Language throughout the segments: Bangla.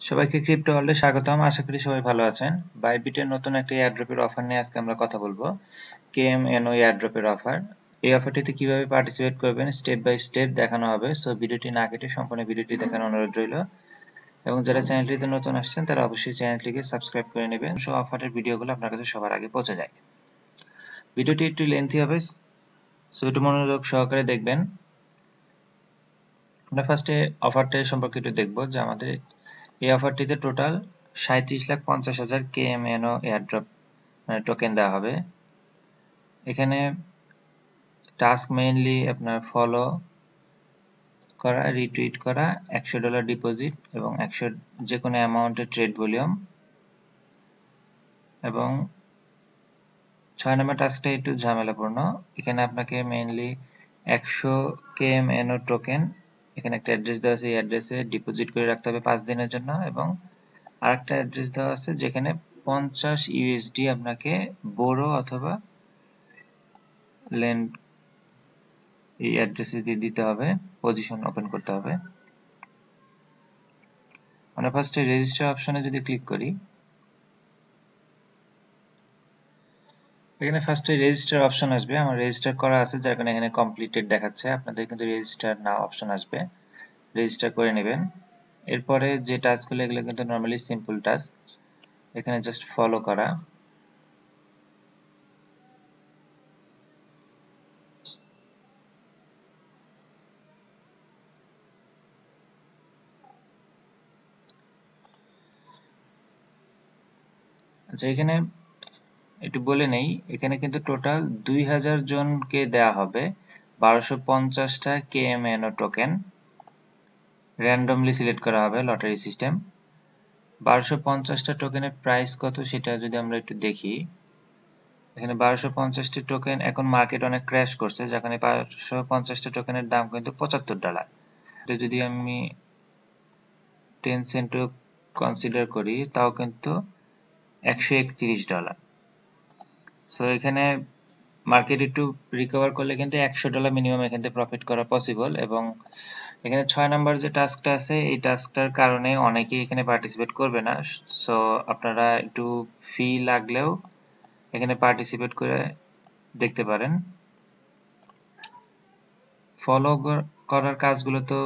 সবাইকে ক্রিপ্টো ওয়ার্ল্ডে স্বাগতম। আশা করি সবাই ভালো আছেন। বাইবিটের নতুন একটা এয়ারড্রপের অফার নিয়ে আজকে আমরা কথা বলবো। কেএমএনও এয়ারড্রপের অফার। এই অফারটিতে কিভাবে পার্টিসিপেট করবেন স্টেপ বাই স্টেপ দেখানো হবে। সো ভিডিওটি না কেটে সম্পূর্ণ ভিডিওটি দেখার অনুরোধ রইল। এবং যারা চ্যানেলটিতে নতুন আসছেন তারা অবশ্যই চ্যানেলটিকে সাবস্ক্রাইব করে নেবেন। সো অফারের ভিডিওগুলো আপনার কাছে সবার আগে পৌঁছে যায়। ভিডিওটি একটু লেন্থি হবে, সো একটু মনোযোগ সহকারে দেখবেন। আমরা ফার্স্টে অফারটা সম্পর্কে একটু দেখবো যে আমাদের এই অফারটিতে টোটাল 37,50,000 কেএমএনও এয়ারড্রপ টোকেন দেওয়া হবে। এখানে টাস্ক মেইনলি আপনার ফলো করা, রিটুইট করা, $100 ডিপোজিট এবং 100 যে কোনো অ্যামাউন্টের ট্রেড ভলিউম। এবং 6 নম্বর টাস্কটা একটু ঝামেলাপূর্ণ। এখানে আপনাকে মেইনলি 100 কেএমএনও টোকেন, এখানে একটা অ্যাড্রেস দেওয়া আছে, এই অ্যাড্রেসে ডিপোজিট করে রাখতে হবে 5 দিনের জন্য। এবং আরেকটা অ্যাড্রেস দেওয়া আছে যেখানে 50 ইউএসডি আপনাকে বোরো অথবা লেন্ড এই অ্যাড্রেসে দিয়ে দিতে হবে, পজিশন ওপেন করতে হবে। আমরা ফার্স্টে রেজিস্টার অপশনে যদি ক্লিক করি, এখানে ফার্স্টে রেজিস্টার অপশন আসবে। আমার রেজিস্টার করা আছে যার কারণে এখানে কমপ্লিটেড দেখাচ্ছে। আপনাদের কিন্তু রেজিস্টার নাও অপশন আসবে, রেজিস্টার করে নেবেন। এরপরে যে টাস্কগুলো এগুলো কিন্তু নর্মালি সিম্পল টাস্ক, এখানে জাস্ট ফলো করা। আচ্ছা, এখানে একটু বলে নেই, এখানে কিন্তু টোটাল 2000 জনকে দেয়া হবে 1250টা কেএমএনও টোকেন, র্যান্ডমলি সিলেক্ট করা হবে লটারি সিস্টেম। 1250টা টোকেনের প্রাইস কত সেটা যদি আমরা একটু দেখি, এখানে 1250টি টোকেন, এখন মার্কেট অনেক ক্র্যাশ করছে, যেখানে 1250টা টোকেনের দাম কিন্তু $75। যদি আমি 10 সেন্টও কনসিডার করি তাও কিন্তু $131। সো এখানে মার্কেট একটু রিকভার করলে কিন্তু $100 মিনিমাম এখান থেকে প্রফিট করা পসিবল। এবং এখানে 6 নাম্বার যে টাস্কটা আছে, এই টাস্কটার কারণে অনেকেই এখানে পার্টিসিপেট করবে না। সো আপনারা একটু ফি লাগলেও এখানে পার্টিসিপেট করে দেখতে পারেন। ফলো করার কাজগুলো তো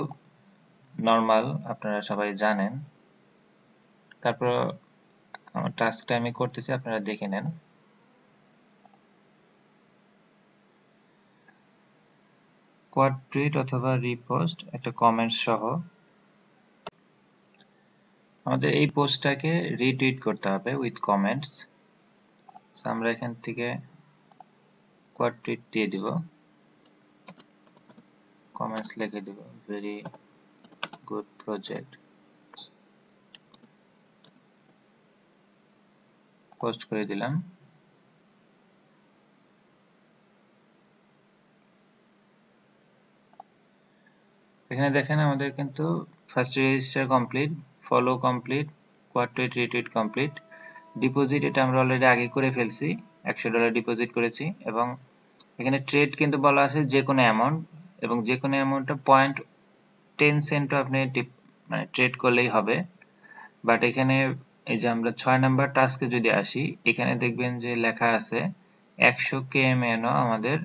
নর্মাল, আপনারা সবাই জানেন। তারপর আমার টাস্কটা আমি করতেছি, আপনারা দেখে নেন। কোয়াড টুইট অথবা রিপোস্ট, একটা কমেন্টস সহ আমাদের এই পোস্টটাকে রিটুইট করতে হবে উইথ কমেন্টস। আমরা এখান থেকে কোয়াড টুইট দিয়ে দিব, কমেন্টস লিখে দিব ভেরি গুড প্রজেক্ট, পোস্ট করে দিলাম। এখানে দেখেন আমাদের কিন্তু first register complete, follow complete, quad tweet retweet complete. Deposit এটা আমরা অলরেডি আগে করে ফেলছি, $100 ডিপোজিট করেছি। এবং এখানে ট্রেড কিন্তু বলা আছে যে কোনো অ্যামাউন্ট, এবং যে কোনো অ্যামাউন্টটা 0.10 সেন্টও আপনি মানে ট্রেড করলেই হবে। বাট এখানে এই যে আমরা 6 নাম্বার টাস্কে যদি আসি, এখানে দেখবেন যে লেখা আছে 100 কেএমএনও আমাদের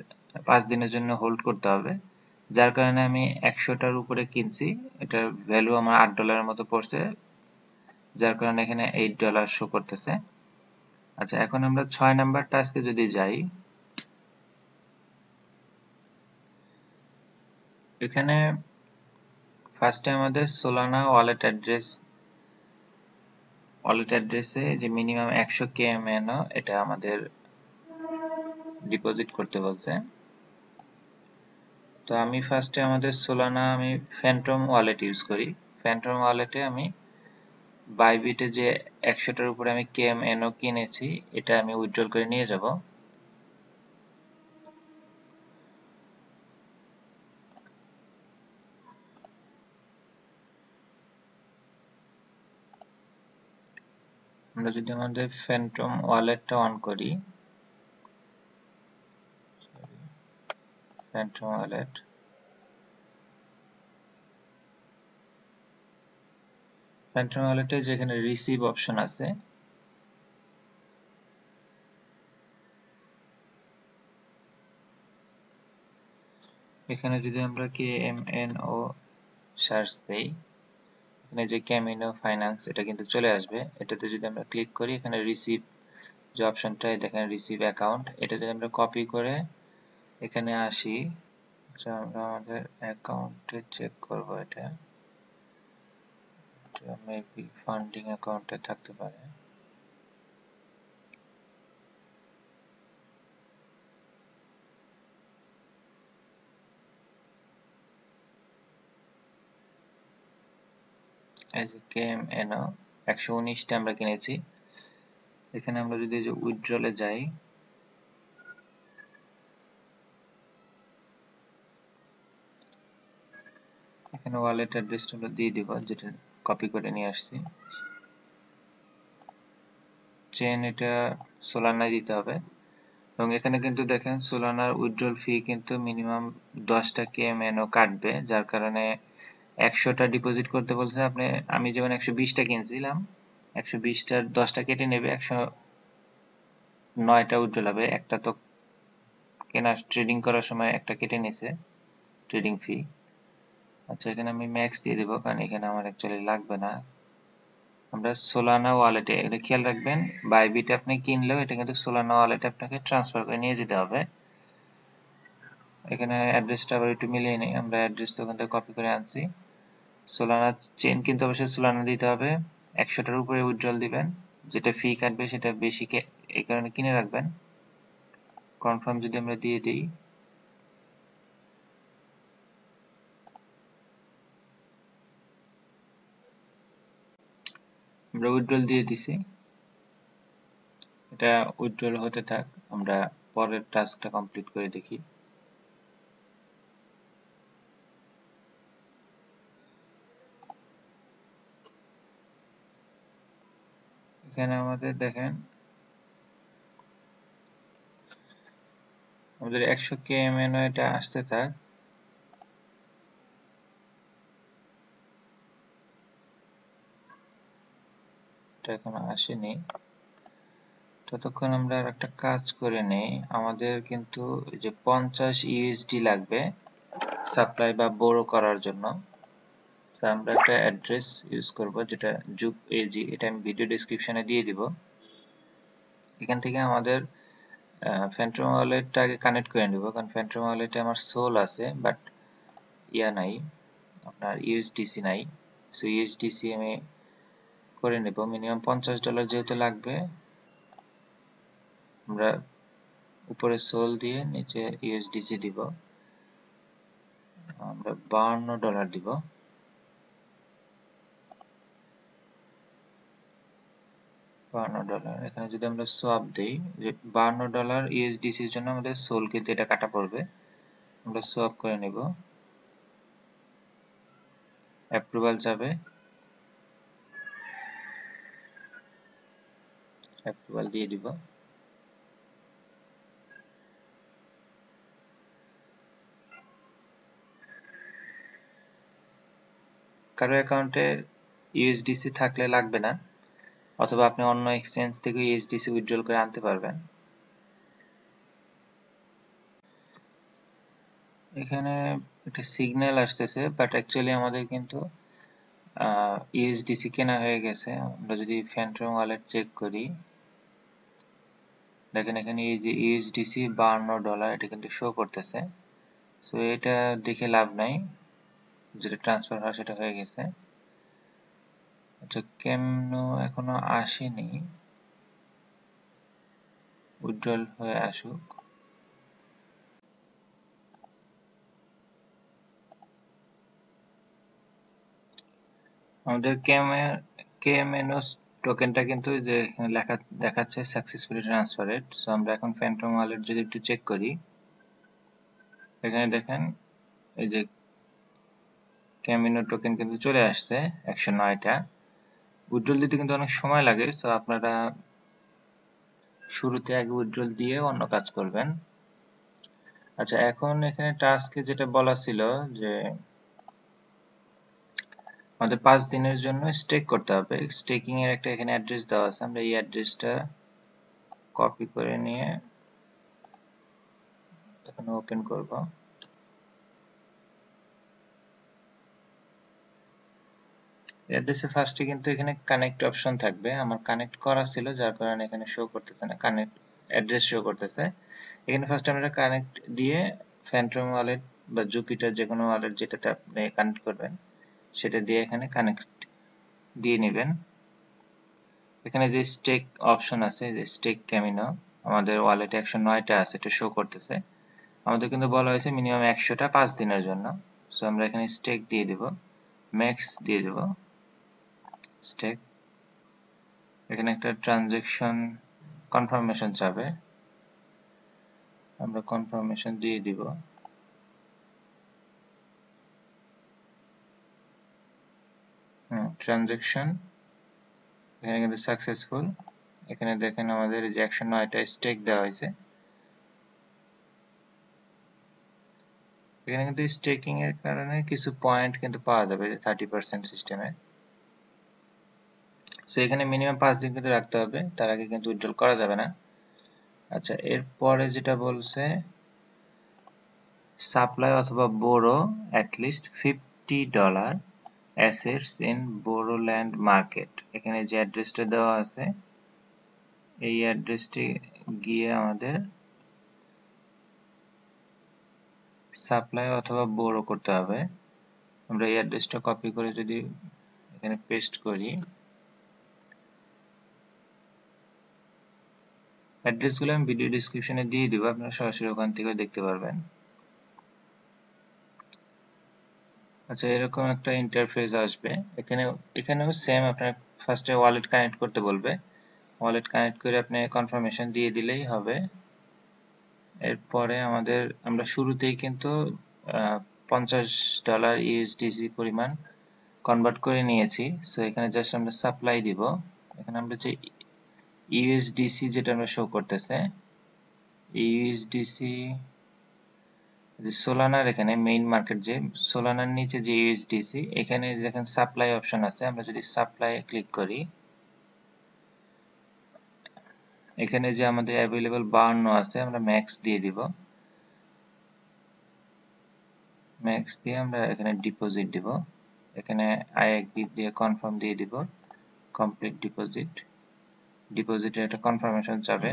5 দিনের জন্য হোল্ড করতে হবে, যার কারণে আমি 100টার উপরে কিনছি। এটার ভ্যালু আমার $8 মতো পড়ছে, যার কারণে এখানে $8 শো করতেছে। আচ্ছা, এখন আমরা 6 নাম্বার টাস্কে যদি যাই, এখানে ফার্স্টে আমাদের সোলানা ওয়ালেট অ্যাড্রেসে যে মিনিমাম 100 কেএমএনও এটা আমাদের ডিপোজিট করতে বলছে। তো আমি ফার্স্টে আমাদের সোলানা আমি ফ্যান্টম ওয়ালেট ইউজ করি। ফ্যান্টম ওয়ালেটে আমি বাইবিটে যে 100টার উপরে আমি কেএমএনও কিনেছি এটা আমি উইথড্রল করে নিয়ে যাব। আমরা যদি আমাদের ফ্যান্টম ওয়ালেটটা অন করি, ফ্যান্টম ওয়ালেট, ফ্যান্টম ওয়ালেটে যেখানে রিসিভ অপশন আছে, এখানে যদি আমরা KMNO সার্চ দেই, এখানে যে ক্যামিনো ফাইন্যান্স এটা কিন্তু চলে আসবে। এটাতে যদি আমরা ক্লিক করি, এখানে রিসিভ যে অপশনটা দেখেন রিসিভ অ্যাকাউন্ট, এটা যদি আমরা কপি করে এখানে আসি, আমরা আমাদের অ্যাকাউন্টে চেক করব। এটা মেবি ফান্ডিং অ্যাকাউন্টে থাকতে পারে। এই যে KMNO 119টা আমরা কিনেছি। এখানে আমরা যদি এই যে উইথড্রলে যাই, এখানে ওয়ালেট অ্যাড্রেসটা আমরা দিয়ে দিব, যেটা কপি করে নিয়ে আসছি। চেন এটা সোলানায় দিতে হবে, এবং এখানে কিন্তু দেখেন সোলানার উইথড্রল ফি কিন্তু মিনিমাম 10টা KMNO কাটবে, যার কারণে 100টা ডিপোজিট করতে বলছে। আমি যেমন 120টা কিনছিলাম, 120টার 10টা কেটে নেবে, 109টা উইথড্রল হবে। একটা তো কেনা ট্রেডিং করার সময় একটা কেটে নিছে ট্রেডিং ফি। আচ্ছা, এখানে আমি ম্যাক্স দিয়ে দেবো, কারণ এখানে আমার অ্যাকচুয়ালি লাগবে না। আমরা সোলানা ওয়ালেটে, এটা খেয়াল রাখবেন, বাইবিট আপনি কিনলেও এটা কিন্তু সোলানা ওয়ালেটে আপনাকে ট্রান্সফার করে নিয়ে যেতে হবে। এখানে অ্যাড্রেসটা আবার একটু মিলিয়ে নিই, আমরা অ্যাড্রেস তো ওখান থেকে কপি করে আনছি। সোলানা চেন কিন্তু অবশ্যই সোলানা দিতে হবে, 100টার উপরে উইথড্রল দিবেন, যেটা ফি কাটবে সেটা বেশি, এই কারণে কিনে রাখবেন। কনফার্ম যদি আমরা দিয়ে দিই, আমরা উইথড্রল দিয়ে দিছি। এটা উইথড্রল হতে থাক, আমরা পরের টাস্কটা কমপ্লিট করে দেখি। এখানে আমাদের দেখেন আমাদের 100 KMNO এটা আসতে থাক। এটা এখনো আসেনি, ততক্ষণ আমরা আর একটা কাজ করে নেই। আমাদের কিন্তু যে 50 USD লাগবে সাপ্লাই বা বোরো করার জন্য। আমরা একটা অ্যাড্রেস ইউজ করব, যেটা JUPAG, এটা আমি ভিডিও ডেসক্রিপশনে দিয়ে দিব। এখান থেকে আমাদের ফ্যান্টম ওয়ালেটটা আগে কানেক্ট করে নিব, কারণ ফ্যান্টম ওয়ালেটে আমার সোল আছে, বাট ইয়া নাই, আপনার USDC নাই। সো USDC আমি করে নেব। মিনিমাম $50 যেহেতু লাগবে, আমরা উপরে সোল দিয়ে নিচে USDC দিব। আমরা $52 দিব। $52। এখানে যদি আমরা সোয়াপ দেই, যে $52 USDCর জন্য আমাদের সোল কিন্তু এটা কাটা পড়বে। আমরা সোয়াপ করে নেব, অ্যাপ্রুভাল যাবে, অ্যাপ্রুভাল দিয়ে দিব। কারো অ্যাকাউন্টে USDC থাকলে লাগবে না, অথবা আপনি অন্য এক্সচেঞ্জ থেকে USDC উইথড্রল করে আনতে পারবেন। এখানে একটা সিগন্যাল আসতেছে, বাট অ্যাকচুয়ালি আমাদের কিন্তু USDC কেনা হয়ে গেছে। আমরা যদি ফ্যান্টম ওয়ালেট চেক করি, দেখেন এখানে এই যে USDC $52 এটা কিন্তু শো করতেছে। সো এটা দেখে লাভ নাই, যেটা ট্রান্সফার হয় সেটা হয়ে গেছে। আচ্ছা, কেন এখনো আসেনি, উইথড্রল হয়ে আসুক। আমাদের KMNO টোকেনটা কিন্তু যে লেখা দেখাচ্ছে সাকসেসফুলি ট্রান্সফারেড। সো আমরা এখন ফ্যান্টম ওয়ালেট যদি একটু চেক করি, এখানে দেখেন এই যে KMNO টোকেন কিন্তু চলে আসছে 109টা। উইথড্রল দিতে কিন্তু অনেক সময় লাগে, সো আপনারা শুরুতে আগে উইথড্রল দিয়ে অন্য কাজ করবেন। আচ্ছা, এখন এখানে টাস্কে যেটা বলা ছিল যে আমাদের 5 দিনের জন্য স্টেক করতে হবে। স্টেকিং এর একটা এখানে অ্যাড্রেস দেওয়া আছে, আমরা এই অ্যাড্রেসটা কপি করে নিয়ে এখানে ওপেন করব। অ্যাড্রেসে ফার্স্টে কিন্তু এখানে কানেক্ট অপশন থাকবে, আমার কানেক্ট করা ছিল যার কারণে এখানে শো করতেছে না, কানেক্ট অ্যাড্রেস শো করতেছে। এখানে ফার্স্ট আমরা কানেক্ট দিয়ে ফ্যান্টম ওয়ালেট বা জুপিটার যে কোনো ওয়ালেট যেটাতে আপনি কানেক্ট করবেন সেটা দিয়ে এখানে কানেক্ট দিয়ে নেবেন। এখানে যে স্টেক অপশন আছে, যে স্টেক ক্যামিনো, আমাদের ওয়ালেটে 109টা আছে, এটা শো করতেছে। আমাদের কিন্তু বলা হয়েছে মিনিমাম 100টা 5 দিনের জন্য। সো আমরা এখানে স্টেক দিয়ে দেব, ম্যাক্স দিয়ে দেব স্টেক। এখানে একটা ট্রানজ্যাকশন কনফার্মেশন চাবে, আমরা কনফার্মেশন দিয়ে দিব। ট্রানজ্যাকশন এখানে কিন্তু সাকসেসফুল। এখানে দেখেন আমাদের যে 109টা স্টেক দেওয়া হয়েছে। এখানে কিন্তু স্টেকিং এর কারণে কিছু পয়েন্ট কিন্তু পাওয়া যাবে 30% সিস্টেমে। সো এখানে মিনিমাম 5 দিন কিন্তু রাখতে হবে, তার আগে কিন্তু উইথড্রল করা যাবে না। আচ্ছা, এরপরে যেটা বলছে সাপ্লাই অথবা বোরো at least $50 assets in Boroland market. এখানে যে অ্যাড্রেসটা দেওয়া আছে এই অ্যাড্রেসটি গিয়ে আমাদের সাপ্লাই অথবা বোরো করতে হবে। আমরা এই অ্যাড্রেসটা কপি করে যদি এখানে পেস্ট করি, অ্যাড্রেসগুলো আমি ভিডিও ডেসক্রিপশনে দিয়ে দিব, আপনারা সরাসরি ওখান থেকে দেখতে পারবেন। আচ্ছা, এরকম একটা ইন্টারফেস আসবে। এখানেও সেম, আপনার ফার্স্টে ওয়ালেট কানেক্ট করতে বলবে, ওয়ালেট কানেক্ট করে আপনি কনফার্মেশন দিয়ে দিলেই হবে। এরপরে আমরা শুরুতেই কিন্তু $50 ইউএসডিসি পরিমাণ কনভার্ট করে নিয়েছি। সো এখানে জাস্ট আমরা সাপ্লাই দিব। এখানে আমরা যে ইউএসডিসি যেটা আমরা শো করতেছে, ইউএসডিসি সোলানার এখানে মেইন মার্কেট, যে সোলানার নিচে যে ইউএসডিসি, এখানে দেখেন সাপ্লাই অপশন আছে, আমরা যদি সাপ্লাই ক্লিক করি, এখানে যে আমাদের অ্যাভেলেবল 52 আছে, আমরা ম্যাক্স দিয়ে দিব। ম্যাক্স দিয়ে আমরা এখানে ডিপোজিট দিব, এখানে আইএক্সডি দিয়ে কনফার্ম দিয়ে দিব, কমপ্লিট ডিপোজিট। ডিপোজিটের একটা কনফার্মেশন চাবে,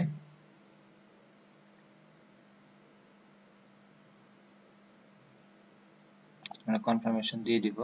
আমরা কনফার্মেশন দিয়ে দিব।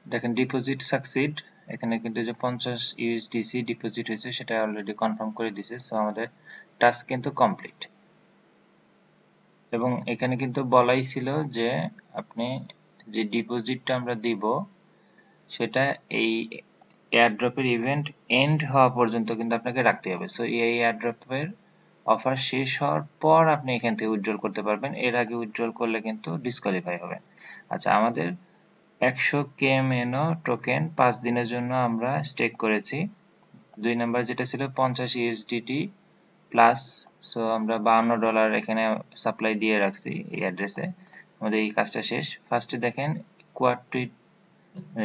দেখেন ডিপোজিট সাকসিড, এখানে কিন্তু যে 50 ইউএসডিসি ডিপোজিট হয়েছে সেটা অলরেডি কনফার্ম করে দিয়েছে। সো আমাদের টাস্ক কিন্তু কমপ্লিট। এবং এখানে কিন্তু বলাই ছিল যে আপনি যে ডিপোজিটটা আমরা দিব সেটা এই এয়ারড্রপের ইভেন্ট এন্ড হওয়া পর্যন্ত কিন্তু আপনাকে রাখতে হবে। সো এই এয়ারড্রপের অফার শেষ হওয়ার পর আপনি এখান থেকে উইথড্রল করতে পারবেন, এর আগে উইথড্রল করলে কিন্তু ডিসকোয়ালিফাই হবে। আচ্ছা, আমাদের 100 KMNO টোকেন 5 দিনের জন্য আমরা স্টেক করেছি। 2 নাম্বার যেটা ছিল 50 ইউএসডিটি প্লাস, সো আমরা $52 এখানে সাপ্লাই দিয়ে রাখছি এই অ্যাড্রেসে। আমাদের এই কাজটা শেষ। ফার্স্টে দেখেন কোয়াড টুইট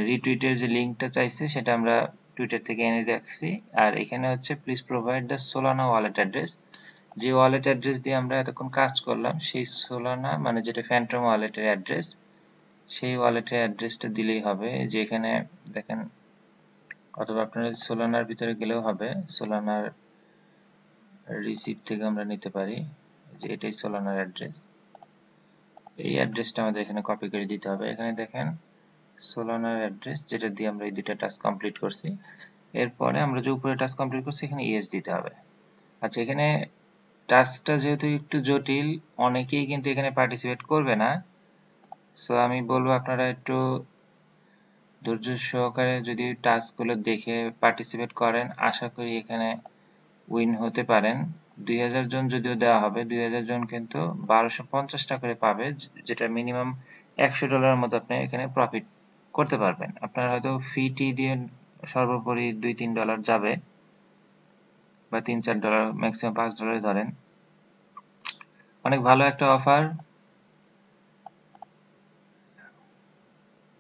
রিটুইটের যে লিঙ্কটা চাইছে সেটা আমরা টুইটার থেকে এনে রাখছি। আর এখানে হচ্ছে please provide the Solana wallet address, যে ওয়ালেট অ্যাড্রেস দিয়ে আমরা এতক্ষণ কাজ করলাম সেই সোলানা মানে যেটা ফ্যান্টম ওয়ালেটের অ্যাড্রেস, সেই ওয়ালেটের অ্যাড্রেসটা দিলেই হবে। যে এখানে দেখেন, অথবা আপনারা সোলানার ভিতরে গেলেও হবে, সোলানার রিসিপ্ট থেকে আমরা নিতে পারি, যে এটাই সোলানার অ্যাড্রেস। এই অ্যাড্রেসটা আমাদের এখানে কপি করে দিতে হবে। এখানে দেখেন সোলানার অ্যাড্রেস, যেটা দিয়ে আমরা এই দুইটা টাস্ক কমপ্লিট করছি। এরপরে আমরা যে উপরে টাস্ক কমপ্লিট করছি এখানে ইয়েস দিতে হবে। আচ্ছা, এখানে টাস্কটা যেহেতু একটু জটিল, অনেকেই কিন্তু এখানে পার্টিসিপেট করবে না। সো আমি বলবো আপনারা একটু ধৈর্য সহকারে যদি টাস্কগুলো দেখে পার্টিসিপেট করেন, আশা করি এখানে উইন হতে পারেন। 2000 জন যদিও দেওয়া হবে, 2000 জন কিন্তু 1250 টাকা করে পাবে, যেটা মিনিমাম $100 মতো আপনি এখানে প্রফিট করতে পারবেন। আপনার হয়তো ফি দিয়ে সর্বোপরি $2-3 যাবে, বা $3-4, ম্যাক্সিমাম $5 ধরেন। অনেক ভালো একটা অফার।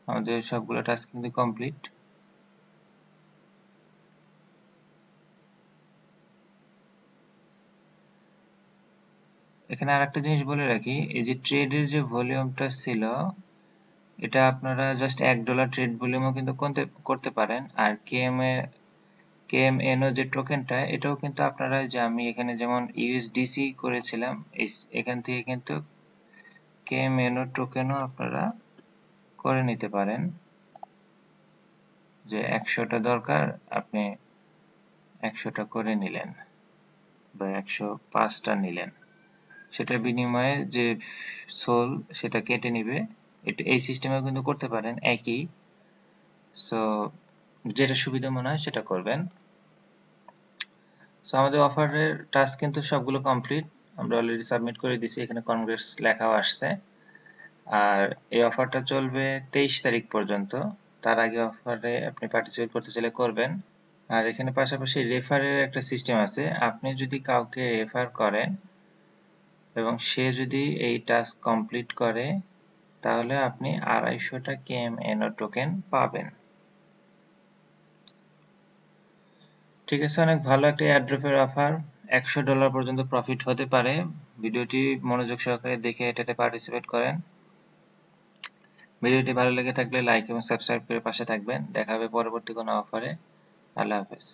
আমাদের সবগুলো টাস্ক কিন্তু কমপ্লিট। এখানে আরেকটা জিনিস বলে রাখি, এই যে ট্রেডের যে ভলিউমটা ছিল, এটা আপনারা জাস্ট $1 ট্রেড ভলিউমও কিন্তু করতে পারেন। আর KMNO যে টোকেনটা, এটাও কিন্তু আপনারা, যে আমি এখানে যেমন USDC করেছিলাম, এখান থেকে কিন্তু KMNO টোকেনও আপনারা করে নিতে পারেন। যে 100টা দরকার, আপনি 100টা করে নিলেন, বা 105টা নিলেন, সেটার বিনিময়ে যে সোল সেটা কেটে নিবে। এই সিস্টেমে কিন্তু করতে পারেন একই। সো যেটা সুবিধা মনে হয় সেটা করবেন। সো আমাদের অফারের টাস্ক কিন্তু সবগুলো কমপ্লিট, আমরা অলরেডি সাবমিট করে দিছি, এখানে কনগ্রেস লেখাও আসছে। আর এই অফারটা চলবে 23 তারিখ পর্যন্ত। তার আগে অফারে আপনি পার্টিসিপেট করতে চাইলে করবেন। আর এখানে পাশাপাশি রেফারের একটা সিস্টেম আছে। আপনি যদি কাউকে রেফার করেন এবং সে যদি এই টাস্ক কমপ্লিট করে, তাহলে আপনি 250টা KMNO টোকেন পাবেন। ঠিক আছে, অনেক ভালো একটা এয়ারড্রপের অফার, $100 পর্যন্ত প্রফিট হতে পারে। ভিডিওটি মনোযোগ সহকারে দেখে এটাতে পার্টিসিপেট করেন। ভিডিওটি ভালো লেগে থাকলে লাইক এবং সাবস্ক্রাইব করে পাশে থাকবেন। দেখা হবে পরবর্তী কোনো অফারে। আল্লাহ হাফেজ।